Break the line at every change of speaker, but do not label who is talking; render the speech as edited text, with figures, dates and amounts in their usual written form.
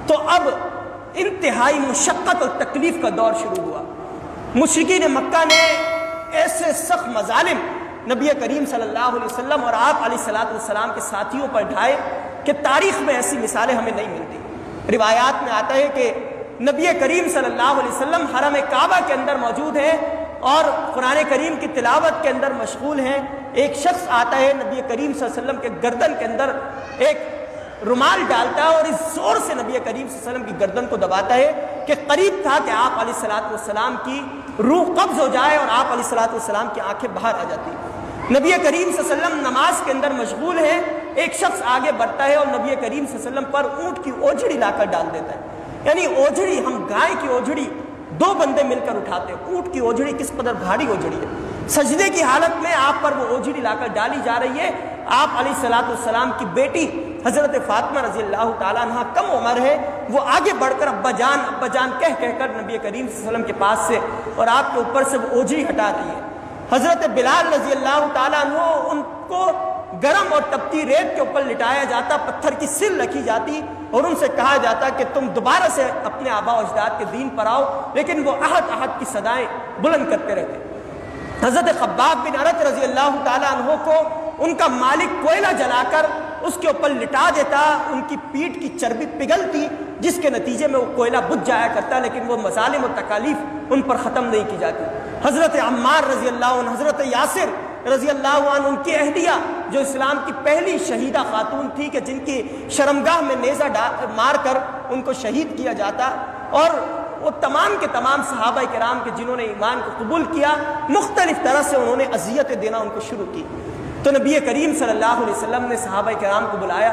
تو اب انتہائی مشقت اور تکلیف کا دور شروع ہوا۔ مشرکین مکہ نے ایسے سخت مظالم نبی کریم صلی اللہ علیہ وسلم اور آپ علیہ السلام کے ساتھیوں پر ڈھائے کہ تاریخ میں ایسی مثالیں ہمیں نہیں ملتی۔ روایات میں آتا ہے کہ نبی کریم صلی اللہ علیہ وسلم حرم کعبہ کے اندر موجود ہیں اور قرآن کریم کی تلاوت کے اندر مشغول ہیں۔ ایک شخص آتا ہے، نبی کریم صلی اللہ علیہ وسلم کے گردن کے اندر ایک رومال ڈالتا ہے اور اس زور سے نبی کریم صلی اللہ علیہ وسلم کی گردن کو دباتا ہے کہ قریب تھا کہ آپ علیہ السلام کی روح قبض ہو جائے اور آپ علیہ السلام کی آنکھیں باہر آ جاتی۔ نبی کریم صلی اللہ علیہ وسلم نماز کے اندر مشغول ہے، ایک شخص آگے بڑھتا ہے اور نبی کریم صلی اللہ علیہ وسلم پر اونٹ کی اوجھڑی لا کر ڈال دیتا ہے۔ یعنی اوجھڑی، ہم گائے کی اوجھڑی دو بندے مل کر اٹھاتے ہیں، اونٹ کی اوجھڑی کس قدر بھاری اوجھڑی ہے۔ سجدے کی حالت میں آپ پر وہ اوجھڑی لا کر ڈالی جا رہی ہے۔ آپ علیہ السلام کی بیٹی حضرت فاطمہ رضی اللہ تعالیٰ عنہ کم عمر ہے، وہ آگے بڑھ کر ابا جان کہہ کر نبی کریم صلی اللہ علیہ وسلم کے پاس سے اور آپ کے اوپر سے وہ اوجھڑی ہٹا رہی ہے۔ حضرت بلال رضی اللہ تعالیٰ عنہ، ان کو گرم اور تپتی ریت کے اوپر لٹایا جاتا، پتھر کی سل رکھی جاتی اور ان سے کہا جاتا کہ تم دوبارہ سے اپنے آباء و اجداد کے دین پر آؤ، لیکن وہ احد احد کی صدائیں بلند کرتے رہتے۔ حضرت خباب بن ارت رضی اللہ تعالیٰ عنہ کو ان کا مالک کوئلہ جلا کر اس کے اوپر لٹا دیتا، ان کی پیٹھ کی چربی پگھلتی جس کے نتیجے میں وہ کوئلہ بجھ جایا کرتا، لیکن وہ مظالم و تکالیف ان پر ختم نہیں کی جاتی۔ حضرت عمار رضی اللہ عنہ، حضرت یاسر رضی اللہ عنہ، ان کی اہلیہ جو اسلام کی پہلی شہیدہ خاتون تھی کہ جن کی شرمگاہ میں نیزہ مار کر ان کو شہید کیا جاتا، اور وہ تمام کے تمام صحابہ کرام کے جنہوں نے ایمان کو قبول کیا، مختلف طرح سے انہوں نے اذیتیں دینا ان کو شروع کی۔ تو نبی کریم صلی اللہ علیہ وسلم نے صحابہ کرام کو بلایا۔